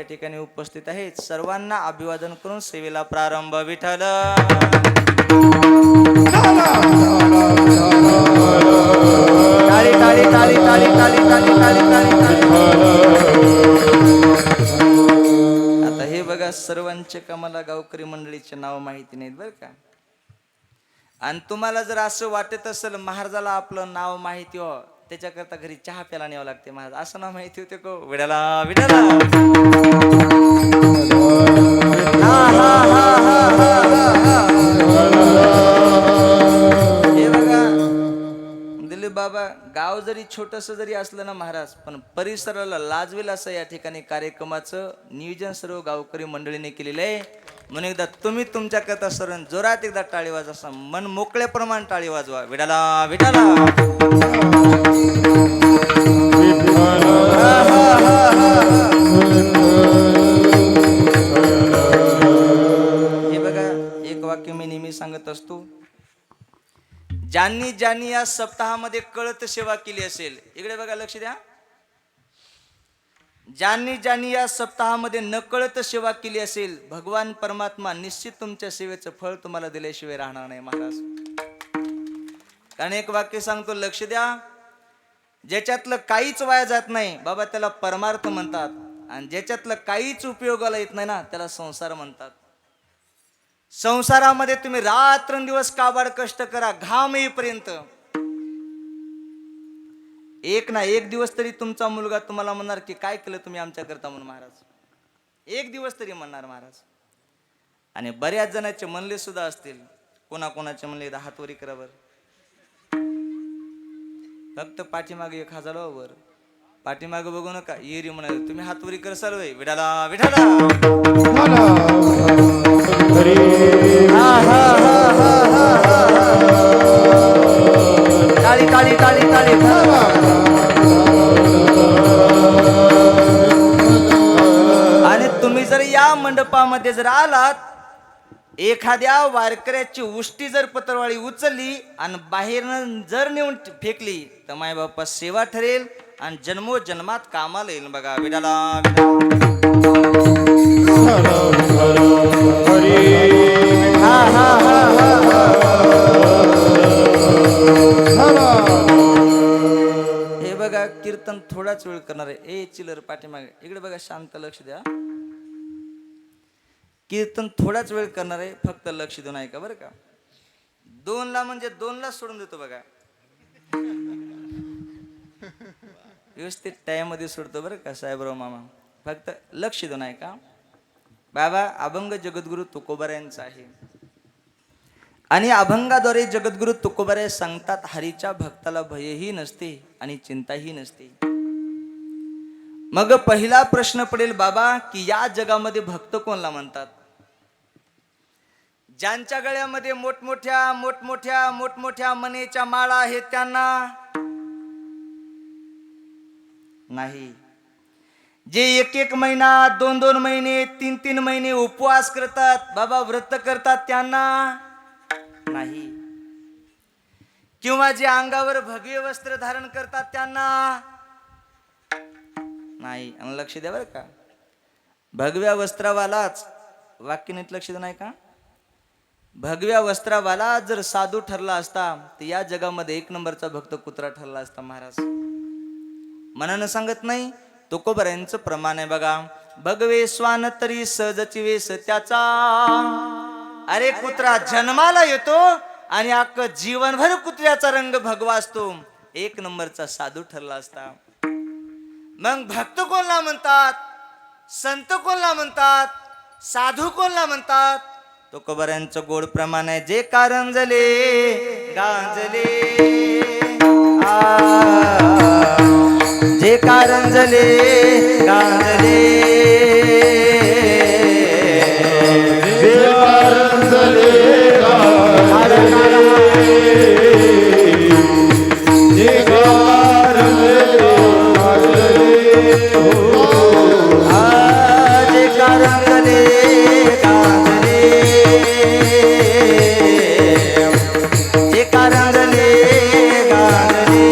ठिकाणी उपस्थित आहेत सर्वांना अभिवादन करून सेवेला प्रारंभ. विठ्ठल टाळी टाळी टाळी टाळी टाळी टाळी टाळी टाळी. आता हे बघा सर्वांचे कमाला गावकरी मंडळीचे नाव माहिती नाहीत बरं का. आणि तुम्हाला जर असं वाटत असेल महाराजाला आपलं नाव माहिती हो त्याच्याकरता घरी चहा प्यायला न्यावं लागते महाराज असं नाव माहिती होते को विडाला विडाला. हे बघा दिलीप बाबा गाव जरी छोटस जरी असलं ना महाराज पण परिसराला लाजवेल असं या ठिकाणी कार्यक्रमाचं नियोजन सर्व गावकरी मंडळीने केलेलं आहे. म्हणून एकदा तुम्ही तुमच्या करता सर्व जोरात एकदा टाळी वाजवा असं मन मोकळेप्रमाणे टाळी वाजवा. विडाला विडाला. हे बघा एक वाक्य मी नेहमी सांगत असतो. ज्यांनी ज्यांनी या सप्ताहामध्ये कळत सेवा केली असेल इकडे बघा लक्ष द्या. ज्यांनी ज्यांनी या सप्ताहामध्ये नकळत सेवा केली असेल भगवान परमात्मा निश्चित तुमच्या सेवेचं फळ तुम्हाला दिल्याशिवाय राहणार नाही महाराज. कारण एक वाक्य सांगतो लक्ष द्या. ज्याच्यातलं काहीच वाया जात नाही बाबा त्याला परमार्थ म्हणतात आणि ज्याच्यातलं काहीच उपयोगाला येत नाही ना त्याला संसार म्हणतात. संसारामध्ये तुम्ही रात्रंदिवस काबाड कष्ट करा घाम येईपर्यंत एक ना एक दिवस तरी तुमचा मुलगा तुम्हाला म्हणणार की काय केलं तुम्ही आमच्या करता म्हणून महाराज. एक दिवस तरी म्हणणार महाराज. आणि बऱ्याच जणांचे म्हणले सुद्धा असतील. कोणाकोणाचे म्हणले हातवरी करावर फक्त पाठीमागे 1000 वर पाठीमागे बघू नका येरी म्हणाले तुम्ही हातवरी करसाल वय विडाला विडाला. टाळी टाळी टाळी टाळी. आणि तुम्ही जर या मंडपामध्ये जर आलात एखाद्या वारकऱ्याची उष्टी जर पत्रवाळी उचलली आणि बाहेरनं जर नेऊन फेकली तर माय बाप्पा सेवा ठरेल आणि जन्मोजन्मात कामाला येईल. बघा विडाला हे बघा कीर्तन थोडाच वेळ करणार आहे. ए चिलर पाठीमागे इकडे बघा शांत लक्ष द्या. कीर्तन थोडाच वेळ करणार आहे फक्त लक्ष देऊन ऐका बरं का. 2ला म्हणजे 2ला सोडून देतो बघा. व्यवस्थित टाइम मध्ये सोडतो बरं का साहेबराव मामा. फक्त लक्ष देऊन ऐका. बाबा अभंग जगद्गुरु तुकोबारायांचा आहे आणि अभंगाद्वारे जगद्गुरु तुकोबाराय सांगतात हरीच्या भक्ताला भयही नसते आणि चिंताही नसते. मग पहिला प्रश्न पडेल बाबा की या जगामध्ये भक्त कोणला म्हणतात. ज्यांच्या गळ्यामध्ये मोठमोठ्या मोठमोठ्या मोठमोठ्या मनेच्या माळा आहेत त्यांना नाही. जे 1-1 महिना 2-2 महिने 3-3 महिने उपवास करतात बाबा व्रत करतात त्यांना नाही. किंवा जे अंगावर भगवे वस्त्र धारण करतात त्यांना नाही. आणि लक्ष द्या बरं का भगव्या वस्त्रावालाच वाक्य नीट लक्ष द्या नाही का. भगव्या वस्त्रावाला जर साधू ठरला असता तर या जगामध्ये 1 नंबरचा भक्त कुत्रा ठरला असता महाराज. मनानं सांगत नाही तुकोबारायांचं प्रमाण आहे बघा. भगवे स्वान तरी सहजची वेस त्याचा. अरे कुत्रा जन्माला येतो आणि अख्खं जीवनभर कुत्र्याचा रंग भगवा असतो. 1 नंबरचा साधू ठरला असता. मग भक्त कोणला म्हणतात संत कोणला म्हणतात साधू कोणला म्हणतात. तुकोबारायांचं गोड प्रमाण आहे. जे कारंजले गांजले जे कारंजले गांजले जे कारंजले गांजले जे कारंजले जे कारंजले गांजले जे कारंजले गांजले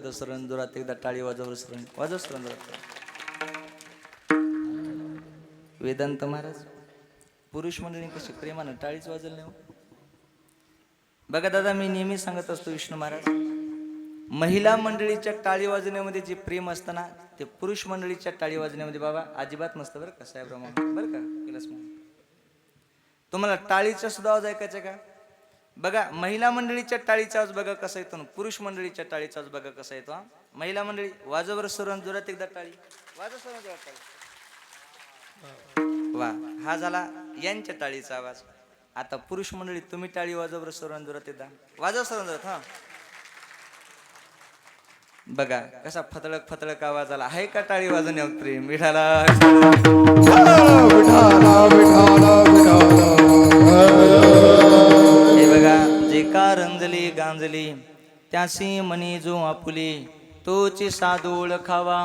वाजव सरण जोरात एकदा टाळी वाजव सरण वाजव सरण जोरात. वेदांत महाराज पुरुष मंडळी कशी प्रेमानं टाळीच वाजल नाही हो. बघा दादा मी नेहमी सांगत असतो विष्णू महाराज महिला मंडळीच्या टाळी वाजवण्यामध्ये जे प्रेम असतं ना ते पुरुष मंडळीच्या टाळी वाजवण्यामध्ये बाबा अजिबात नसतं बरं का साहेबराव बरं का कैलास मामा. तुम्हाला टाळीचा सुद्धा आवाज ऐकायचा का? बघा महिला मंडळीच्या टाळीचा आवाज बघा कसा येतो, पुरुष मंडळीच्या टाळीचा आवाज बघा कसा येतो. महिला मंडळी वाजवर सरण जोरात एकदा टाळी वाजव सरण जोरात टाळी. वा हा झाला यांच्या टाळीचा आवाज. आता पुरुष मंडळी तुम्ही टाळी वाजवर सरण जोरात एकदा वाजव सरण जोरात. हा बघा कसा फतळक फतळक आवाज आला. आहे का टाळी वाजवण्यावर प्रेम? विठाला हे बघा जे का रंजली गांजली त्यासी मनी जो आपुली तोची साधू ओळखावा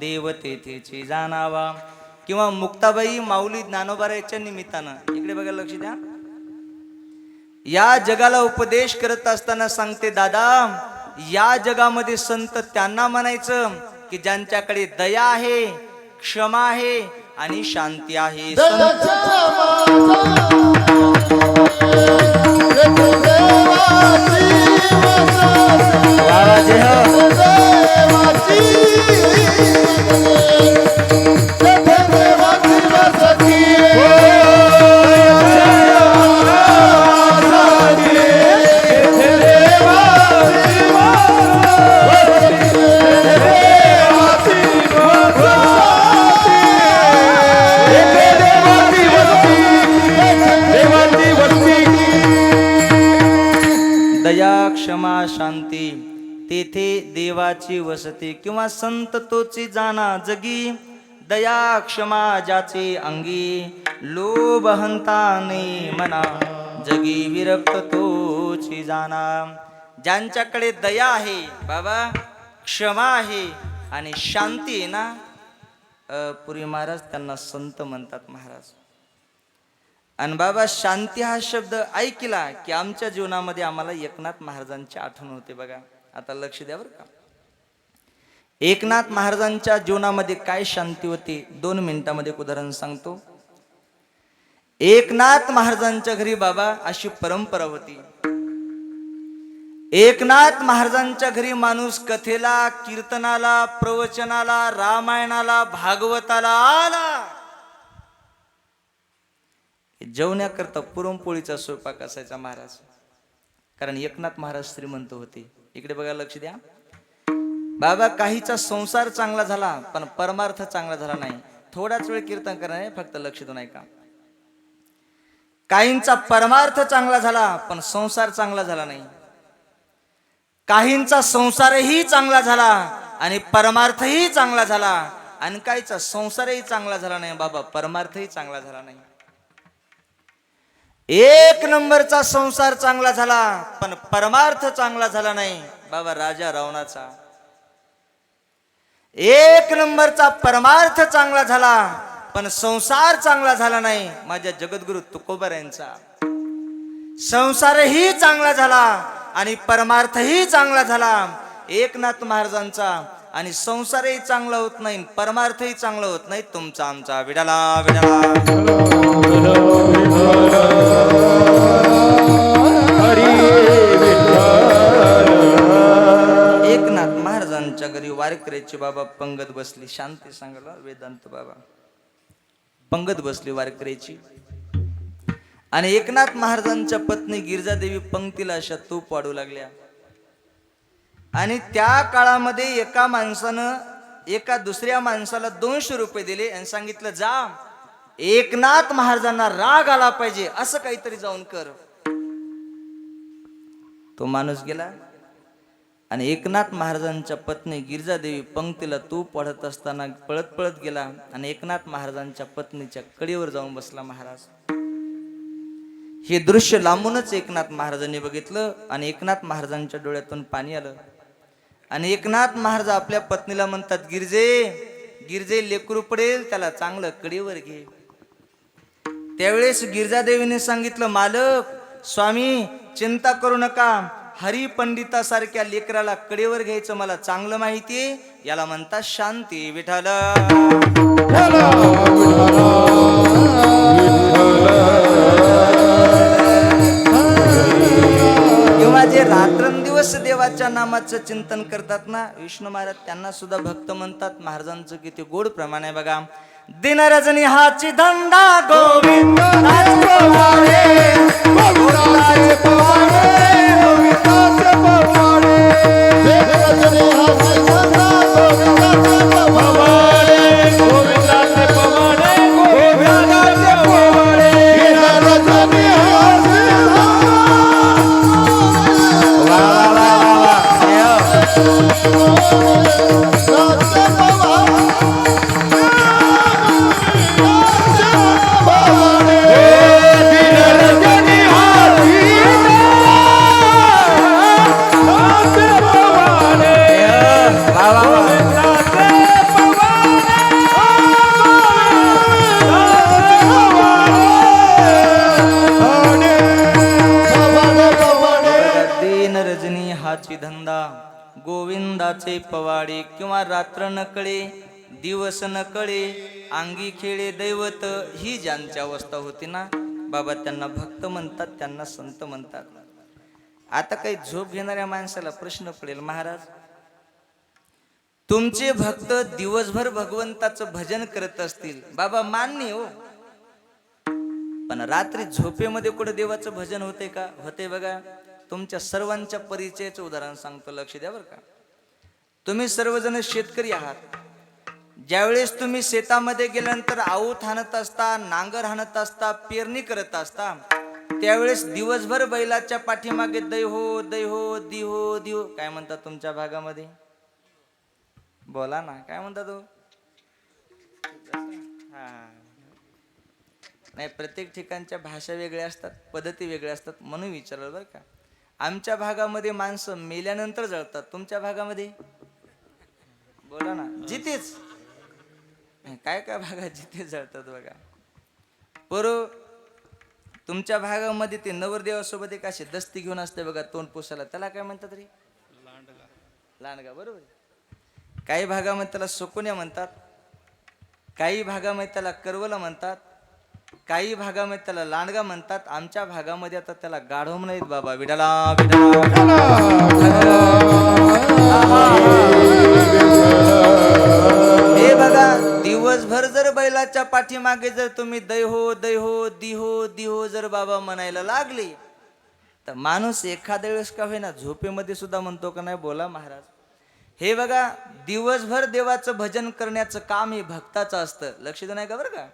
देव तेथेची जाणावा. किंवा मुक्ताबाई माऊली ज्ञानोबाराच्या निमित्तानं इकडे बघा लक्ष द्या. या जगाला उपदेश करत असताना सांगते दादा या जगामध्ये संत त्यांना म्हणायचं की ज्यांच्याकडे दया आहे क्षमा आहे आणि शांती आहे. क्षमा शांती तेथे देवाची वसती. किंवा संत तोची जाना जगी दया क्षमा ज्याचे अंगी लोभ हंता नाही मना जगी विरक्त तोची जाना. ज्यांच्याकडे दया आहे बाबा क्षमा आहे आणि शांती आहे ना पुरी महाराज त्यांना संत म्हणतात महाराज. आणि बाबा शांती हा शब्द ऐकला की आमच्या जीवनामध्ये आम्हाला एकनाथ महाराजांची आठवण होते. बघा आता लक्ष द्या बरं का. एकनाथ महाराजांच्या जीवनामध्ये काय शांती होती 2 मिनिटांमध्ये एक उदाहरण सांगतो. एकनाथ महाराजांच्या घरी बाबा अशी परंपरा होती. एकनाथ महाराजांच्या घरी माणूस कथेला कीर्तनाला प्रवचनाला रामायणाला भागवताला आला जेवण्याकरता पुरणपोळीचा स्वयंपाक असायचा महाराज. कारण एकनाथ महाराज श्रीमंत होते. इकडे बघा लक्ष द्या बाबा. काहीचा संसार चांगला झाला पण परमार्थ चांगला झाला नाही. थोडाच वेळ कीर्तन करणार फक्त लक्ष देऊन ऐका. काहींचा परमार्थ चांगला झाला पण संसार चांगला झाला नाही. काहींचा संसारही चांगला झाला आणि परमार्थही चांगला झाला आणि काहीचा संसारही चांगला झाला नाही बाबा परमार्थही चांगला झाला नाही. एक नंबरचा संसार चांगला झाला पण परमार्थ चांगला झाला नाही बाबा राजा रावणाचा. एक नंबरचा परमार्थ चांगला झाला पण संसार चांगला झाला नाही माझ्या जगद्गुरु तुकोबारायांचा. संसारही चांगला झाला आणि परमार्थही चांगला झाला एकनाथ महाराजांचा. आणि संसारही चांगला होत नाही परमार्थही चांगला होत नाही तुमचा आमचा. विडाला विडाला एकनाथ महाराजांच्या घरी वारकऱ्याची बाबा पंगत बसली. शांती सांगायला वेदांत बाबा पंगत बसली वारकऱ्याची. आणि एकनाथ महाराजांच्या पत्नी गिरजादेवी पंक्तीला अशा तूप वाढू लागल्या. आणि त्या काळामध्ये एका माणसानं एका दुसऱ्या माणसाला 200 रुपये दिले आणि सांगितलं जा एकनाथ महाराजांना राग आला पाहिजे असं काहीतरी जाऊन कर. तो माणूस गेला आणि एकनाथ महाराजांच्या पत्नी गिरजादेवी पंक्तीला तूप वाढत असताना पळत पळत गेला आणि एकनाथ महाराजांच्या पत्नीच्या कडीवर जाऊन बसला महाराज. हे दृश्य लांबूनच एकनाथ महाराजांनी बघितलं आणि एकनाथ महाराजांच्या डोळ्यातून पाणी आलं. आणि एकनाथ महाराज आपल्या पत्नीला म्हणतात गिरजे गिरजे लेकरू पडेल त्याला चांगलं कडीवर घे. त्यावेळेस गिरजादेवीने सांगितलं मालक स्वामी चिंता करू नका हरिपंडितासारख्या लेकराला कडेवर घ्यायचं मला चांगलं माहितीये. याला म्हणतात शांती. विठ्ठल किंवा जे रात्रंदिवस देवाच्या नामाचं चिंतन करतात ना विष्णू महाराज, त्यांना सुद्धा भक्त म्हणतात. महाराजांचं किती गोड प्रमाण आहे बघा. दिन रजनी हाची धंदा गोविंद धंदा गोविंदाचे पवाडे. किंवा रात्र न कळे दिवस न कळे अंगी खेळे दैवत. ही ज्यांची अवस्था होती ना बाबा, त्यांना भक्त म्हणतात, त्यांना संत म्हणतात. आता काही झोप घेणाऱ्या माणसाला प्रश्न पडेल, महाराज तुमचे भक्त दिवसभर भगवंताचं भजन करत असतील, बाबा मान्य हो, पण रात्री झोपेमध्ये कुठे देवाचं भजन होते का? होते बघा. तुमच्या सर्वांच्या परिचयाचं उदाहरण सांगतो, लक्ष द्या बरं का. तुम्ही सर्वजण शेतकरी आहात. ज्यावेळेस तुम्ही शेतामध्ये गेल्यानंतर आऊत हाणत असता, नांगर हाणत असता, पेरणी करत असता, त्यावेळेस दिवसभर बैलाच्या पाठीमागे दैहो दैहो दिहो दिहो काय म्हणतात तुमच्या भागामध्ये? बोला ना, काय म्हणतात तो? हा नाही, प्रत्येक ठिकाणच्या भाषा वेगळ्या असतात, पद्धती वेगळ्या असतात, म्हणून विचारलं बरं का. आमच्या भागामध्ये माणसं मेल्यानंतर जळतात, तुमच्या भागामध्ये बोला ना, जिथेच काय काय भागात जिथे जळतात बघा. बरो तुमच्या भागामध्ये ते नवरदेवासोबत एक अशी दस्ती घेऊन असते बघा तोंड पुसायला, त्याला काय म्हणतात रे? लांडगा. बरोबर. काही भागामध्ये त्याला सुकुन्या म्हणतात, काही भागामध्ये त्याला करवला म्हणतात, काही भागामध्ये त्याला लांडगा म्हणतात. आमच्या भागामध्ये आता त्याला गाढव म्हणत बाबा. विडाला हे बघा, दिवसभर जर बैलाच्या पाठीमागे जर तुम्ही दैहो दैहो दिहो दिहो जर बाबा म्हणायला लागले, तर माणूस एखाद्या वेळेस का होईना झोपेमध्ये सुद्धा म्हणतो का नाही? बोला महाराज. हे बघा, दिवसभर देवाचं भजन करण्याचं काम हे भक्ताचं असतं. लक्ष देऊ नाही का बरं का.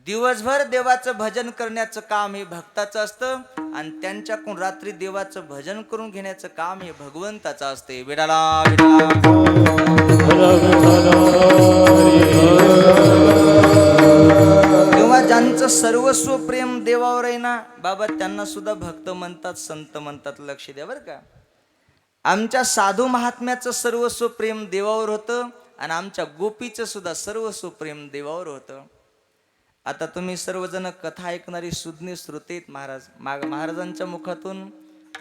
दिवसभर देवाचं भजन करण्याचं काम हे भक्ताचं असतं, आणि त्यांच्याकडून रात्री देवाचं भजन करून घेण्याचं काम हे भगवंताचं असते. विडाला तेव्हा ज्यांचं सर्वस्व प्रेम देवावर आहे ना बाबा, त्यांना सुद्धा भक्त म्हणतात, संत म्हणतात. लक्ष द्या बरं का. आमच्या साधू महात्म्याचं सर्वस्व प्रेम देवावर होतं, आणि आमच्या गोपीचं सुद्धा सर्वस्व प्रेम देवावर होतं. आता तुम्ही सर्वजण कथा ऐकणारी सुज्ञ श्रोतेत महाराज, महाराजांच्या मुखातून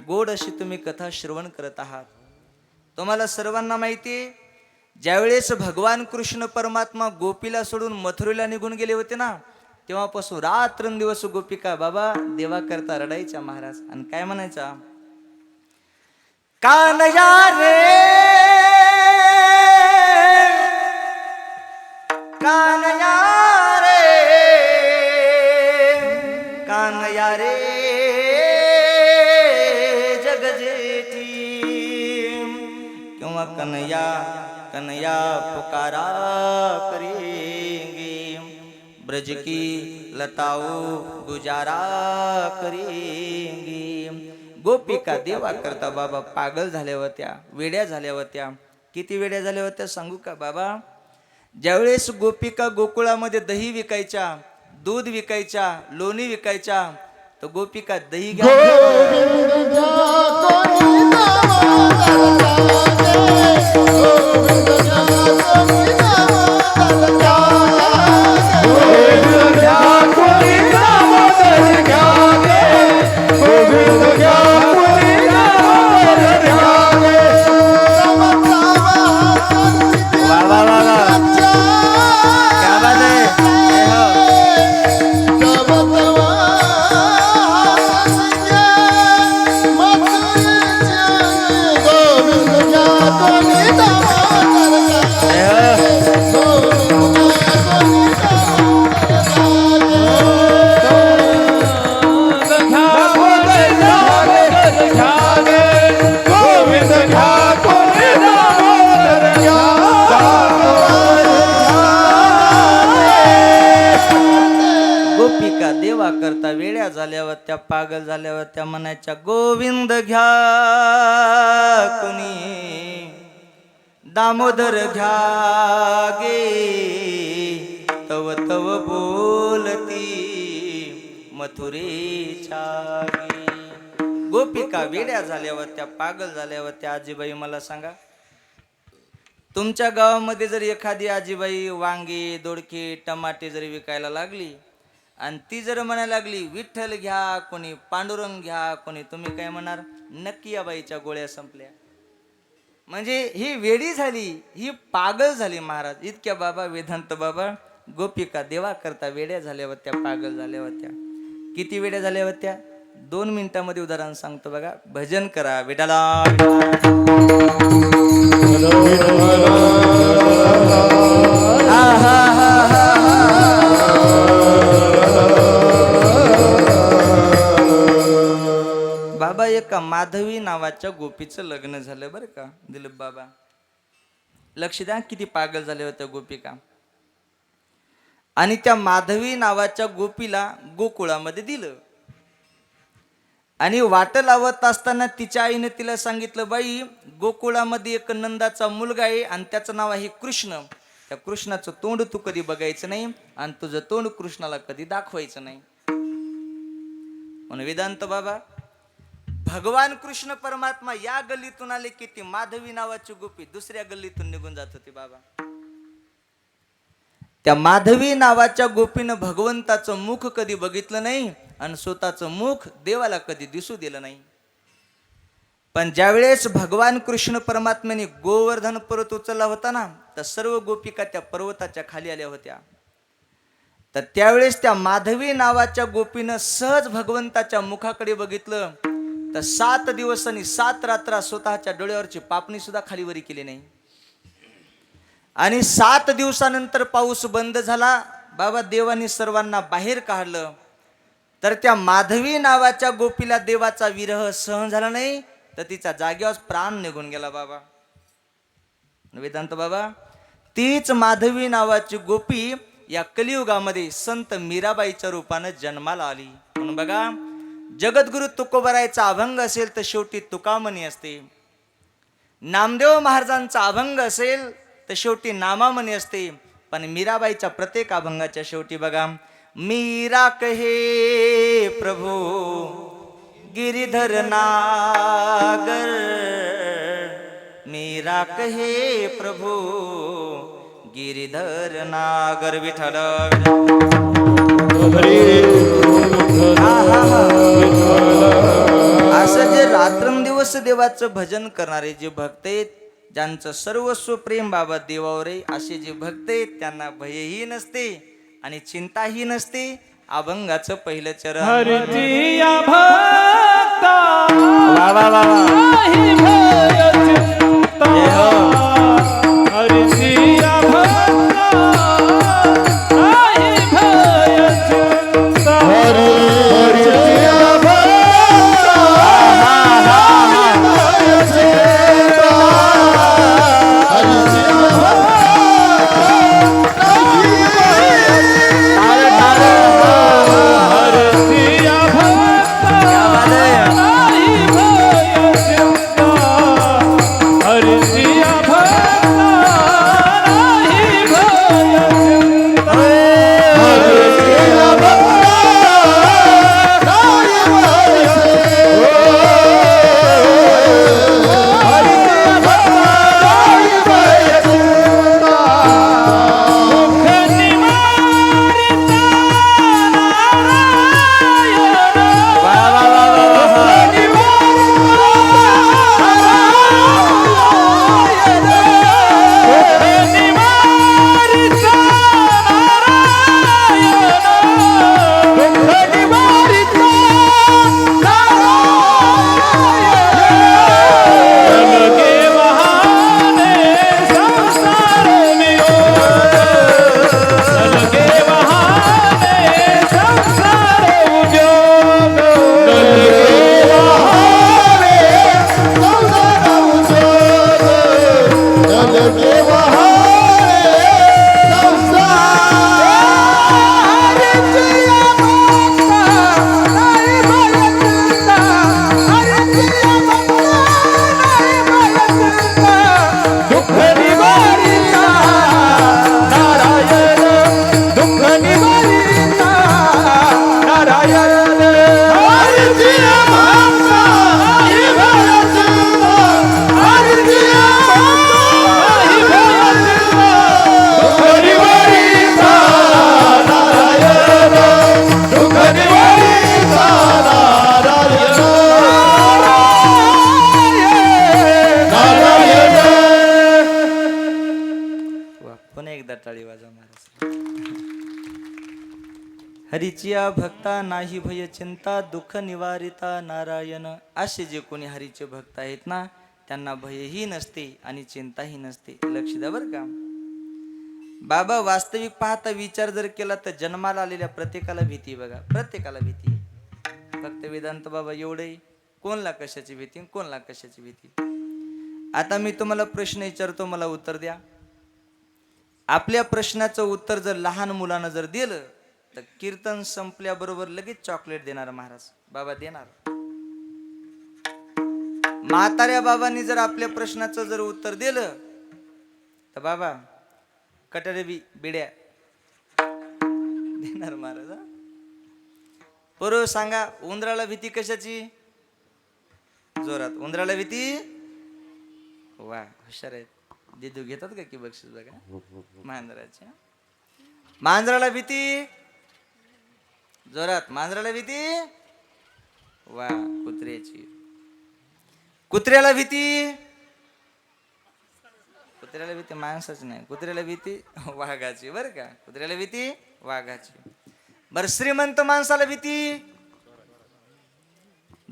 गोड अशी तुम्ही कथा श्रवण करत आहात. तुम्हाला सर्वांना माहिती आहे, ज्यावेळेस भगवान कृष्ण परमात्मा गोपीला सोडून मथुरेला निघून गेले होते ना, तेव्हापासून रात्रंदिवस गोपिका बाबा देवा करता रडायच्या महाराज. आणि काय म्हणायचा? कानया रे कानया कानया रे जग जेठी, किंवा कन्हैया कन्हैया पुकारा करेंगे, ब्रज की लताओ गुजारा करेंगे. गोपिका देवा करता बाबा पागल झाल्या होत्या, वेड्या झाल्या होत्या. किती वेड्या झाल्या होत्या सांगू का बाबा? ज्यावेळेस गोपिका गोकुळामध्ये दही विकायच्या, दूध विकायच्या, लोणी विकायच्या, तर गोपिका दही घ्या वेड्या झाल्यावर त्या पागल झाल्यावर त्या म्हणायच्या गोविंद घ्या कुणी दामोदर घ्या गे तव तव बोलती मथुरेच्या गे. गोपिका वेड्या झाल्यावर त्या पागल झाल्यावर त्या आजीबाई मला सांगा, तुमच्या गावामध्ये जर एखादी आजीबाई वांगे दोडके टमाटे जरी विकायला लागली आणि ती जर म्हणायला लागली विठ्ठल घ्या कोणी पांडुरंग घ्या कोणी, तुम्ही काय म्हणार? नक्की या बाईच्या गोळ्या संपल्या. म्हणजे ही वेडी झाली, ही पागल झाली महाराज. इतक्या बाबा वेदांत बाबा गोपिका देवा करता वेड्या झाल्या होत्या, पागल झाल्या होत्या. किती वेड्या झाल्या होत्या? 2 मिनिटांमध्ये उदाहरण सांगतो बघा. भजन करा विठाला बाबा. एका माधवी नावाच्या गोपीचं लग्न झालं बरं का दिलीप बाबा. लक्ष द्या किती पागल झाल्या होत्या गोपिका. आणि त्या माधवी नावाच्या गोपीला गोकुळामध्ये दिलं. आणि वाट लावत असताना तिच्या आईने तिला सांगितलं, बाई गोकुळामध्ये एक नंदाचा मुलगा आहे आणि त्याचं नाव आहे कृष्ण. त्या कृष्णाचं तोंड तू कधी बघायचं नाही आणि तुझं तोंड कृष्णाला कधी दाखवायचं नाही. म्हणून वेदांत बाबा भगवान कृष्ण परमात्मा या गल्लीतून आले की ती माधवी नावाची गोपी दुसऱ्या गल्लीतून निघून जात होती बाबा. त्या माधवी नावाच्या गोपीनं भगवंताचं मुख कधी बघितलं नाही आणि स्वतःचं मुख देवाला कधी दिसू दिलं नाही. पण ज्यावेळेस भगवान कृष्ण परमात्म्याने गोवर्धन पर्वत उचलला होता ना, तर सर्व गोपिका त्या पर्वताच्या खाली आल्या होत्या. तर त्यावेळेस त्या माधवी नावाच्या गोपीनं सहज भगवंताच्या मुखाकडे बघितलं तर 7 दिवस आणि 7 रात्र स्वतःच्या डोळ्यावरची पापणी सुद्धा खालीवरी केली नाही. आणि 7 दिवसानंतर पाऊस बंद झाला. बाबा देवाने सर्वांना बाहेर काढलं. तर त्या माधवी नावाच्या गोपीला देवाचा विरह सहन झाला नाही, तर तिचा जागेवर प्राण निघून गेला बाबा. वेदांत बाबा तीच माधवी नावाची गोपी या कलियुगामध्ये संत मीराबाईच्या रूपानं जन्माला आली. म्हणून बघा जगद्गुरु तुकोबरायचा अभंग असेल तर शेवटी तुकामणी असते. नामदेव महाराजांचा अभंग असेल तर शेवटी नामामणी असते. पण मीराबाईच्या प्रत्येक अभंगाच्या शेवटी बघा, मीरा कहे प्रभु गिरिधर नागर, मीरा कहे प्रभु गिरिधर नागर. विठ्ठल असं जे रात्रंदिवस देवाचं भजन करणारे जे भक्त आहेत, ज्यांचं सर्वस्व प्रेम बाबा देवावर आहे, असे जे भक्त आहेत त्यांना भयही नसते आणि चिंताही नसते. अभंगाचं पहिलं चरण हरीचिया भक्ता नाही भय चिंता दुःख निवारिता नारायण. असे जे कोणी हरीचे भक्त आहेत ना त्यांना भयही नसते आणि चिंताही नसते. लक्ष द्या बरं का बाबा. वास्तविक पाहता विचार जर केला तर जन्माला आलेल्या प्रत्येकाला भीती बघा, प्रत्येकाला भीती. फक्त वेदांत बाबा एवढे कोणला कशाची भीती, कोणला कशाची भीती. आता मी तुम्हाला प्रश्न विचारतो, मला उत्तर द्या. आपल्या प्रश्नाचं उत्तर जर लहान मुलानं जर दिलं तर कीर्तन संपल्याबरोबर लगेच चॉकलेट देणार महाराज बाबा देणार. म्हाताऱ्या बाबांनी जर आपल्या प्रश्नाचं जर उत्तर दिलं तर बाबा कटारे बिड्या देणार महाराज. बरोबर सांगा, उंदराला भीती कशाची? जोरात. उंदराला भीती? वा हुशार आहेत. देदू घेतात का की बक्षीस बघा मांजराच्या. मांजराला भीती? जोरात. मांजराला भीती? वा. कुत्र्याची? कुत्र्याला भीती? कुत्र्याला भीती माणसाची नाही, कुत्र्याला भीती वाघाची बरं का. कुत्र्याला भीती वाघाची. बर श्रीमंत माणसाला भीती?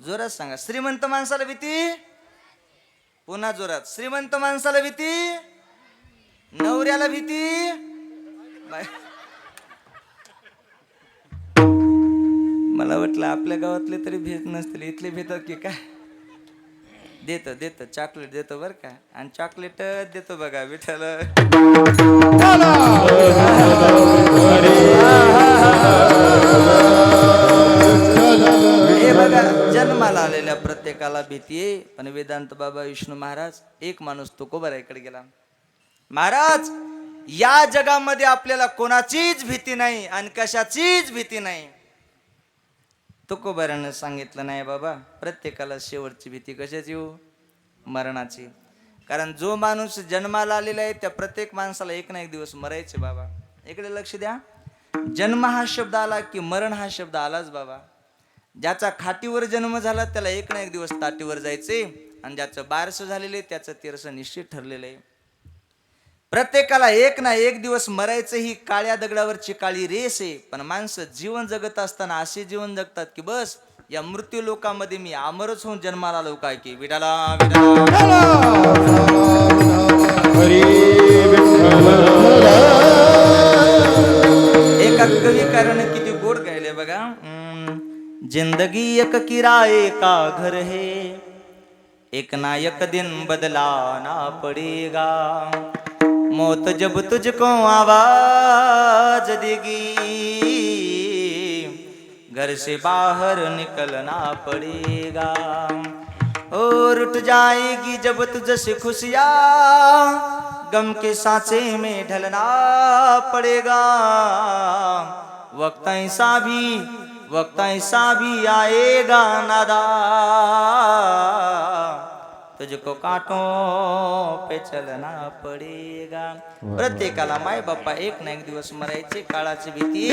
जोरात सांगा. श्रीमंत माणसाला भीती? पुन्हा जोरात. श्रीमंत माणसाला भीती? नवऱ्याला भीती? मला वाटलं आपल्या गावातले तरी भीत नसतील, इथले भीतात की काय. देतो देतो चॉकलेट देतो बरं का. आणि चॉकलेट देतो बघा विठ्ठल. हे बघा जन्माला आलेल्या प्रत्येकाला भीती आहे. पण वेदांत बाबा विष्णू महाराज एक माणूस तुकोबाराकडे गेला. महाराज या जगामध्ये आपल्याला कोणाचीच भीती नाही आणि कशाचीच भीती नाही. तुकोबारानं सांगितलं नाही बाबा प्रत्येकाला शेवटची भीती कशाची हो? मरणाची. कारण जो माणूस जन्माला आलेला आहे त्या प्रत्येक माणसाला एक ना एक दिवस मरायचे बाबा. इकडे लक्ष द्या. जन्म हा शब्द आला की मरण हा शब्द आलाच बाबा. ज्याचा खाटीवर जन्म झाला त्याला एक ना एक दिवस ताटीवर जायचे आणि ज्याचं बारसं झालेलं त्याचं तेरसं निश्चित ठरलेलं आहे. प्रत्येकाला एक ना एक दिवस मरायचं ही काळ्या दगडावरची काळी रेस आहे. पण माणसं जीवन जगत असताना असे जीवन जगतात की बस या मृत्यू लोकामध्ये मी अमरच होऊन जन्माला आलो काय की विडाला एका कविकाराने किती गोड गायले बघा. जिंदगी एक किराए का घर है एक ना एक दिन बदलाना पड़ेगा मौत जब तुझको आवाज देगी घर से बाहर निकलना पड़ेगा और उठ जाएगी जब तुझसे खुशियाँ गम के सांचे में ढलना पड़ेगा वक्त ऐसा भी आएगा नादा तुझको कांटों पे चलना पडेगा. प्रत्येकाला माय बाप्पा एक ना एक दिवस मरायचे. काळाची भीती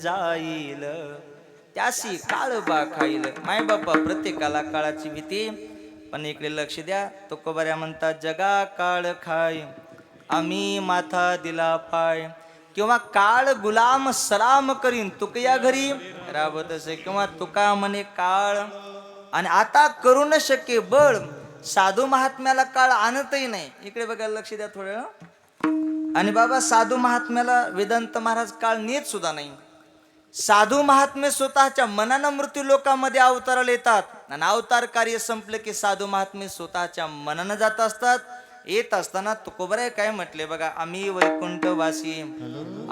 जाईल त्याशी काळ बा खाईल. माय बाप्पा प्रत्येकाला काळाची भीती. पण इकडे लक्ष द्या. तुकोबाऱ्या म्हणतात जगा काळ खाय आम्ही माथा दिला पाय किंवा काळ गुलाम सलाम करीन तुक या घरी राबत असे किंवा तुका म्हणे काळ आणि आता करू न शक्य बळ साधू महात्म्याला काळ आणतही नाही. इकडे बघायला लक्ष द्या थोडं. आणि बाबा साधू महात्म्याला वेदांत महाराज काळ नेत सुद्धा नाही. साधू महात्मे स्वतःच्या मनानं मृत्यू लोकांमध्ये अवताराला येतात आणि अवतार कार्य संपलं की साधू महात्मे स्वतःच्या मनानं जात असतात. येत असताना तुकोबराय काय म्हटले बघा, आम्ही वैकुंठवासी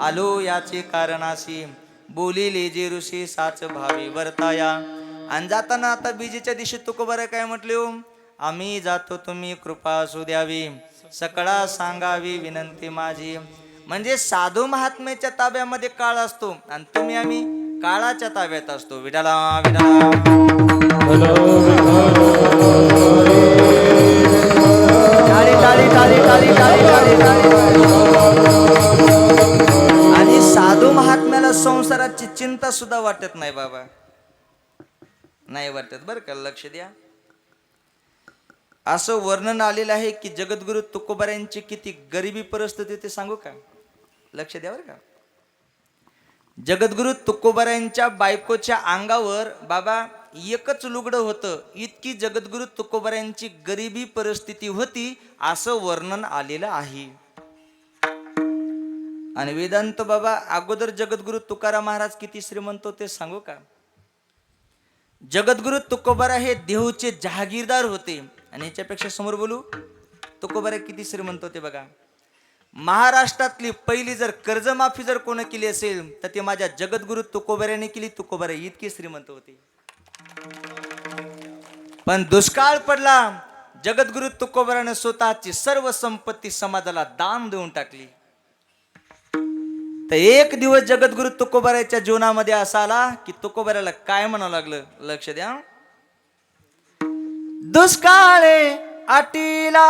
आलो याचे कारणाशी, बोलिले जे ऋषी साच भावी वर्ताया. आणि जाताना आता बीजेच्या दिवशी तुकोबराय काय म्हटले, हो आम्ही जातो तुम्ही कृपा असू द्यावी, सकळा सांगावी विनंती माझी. म्हणजे साधू महात्म्याच्या ताब्यामध्ये काळ असतो आणि तुम्ही आम्ही काळाच्या ताब्यात असतो. विठाला विठाला. आणि साधू महात्म्याला संसाराची चिंता सुद्धा वाटत नाही बाबा, नाही वाटत बरं का. लक्ष द्या. असं वर्णन आलेलं आहे की जगद्गुरु तुकोबारायांची किती गरिबी परिस्थिती ते सांगू का. लक्ष द्या बरं का. जगद्गुरु तुकोबारायांच्या बायकोच्या अंगावर बाबा एकच लुगडं होतं, इतकी जगद्गुरु तुकोबारायांची गरिबी परिस्थिती होती असं वर्णन आलेलं आहे. आणि वेदांत बाबा अगोदर जगद्गुरु तुकाराम महाराज किती श्रीमंत होते सांगू का. जगद्गुरु तुकोबारा हे देहूचे जहागीरदार होते. आणि याच्यापेक्षा समोर बोलू, तुकोबारा किती श्रीमंत होते बघा. महाराष्ट्रातली पहिली जर कर्जमाफी जर कोण केली असेल तर ते माझ्या जगद्गुरु तुकोबाराने केली. तुकोबारा इतकी श्रीमंत होते. पण दुष्काळ पडला, जगद्गुरु तुकोबाराने स्वतःची सर्व संपत्ती समाजाला दान देऊन टाकली. तर एक दिवस जगद्गुरु तुकोबाराच्या जीवनामध्ये असा आला की तुकोबाराला काय म्हणावं लागलं. लक्ष द्या. दुष्काळे आटीला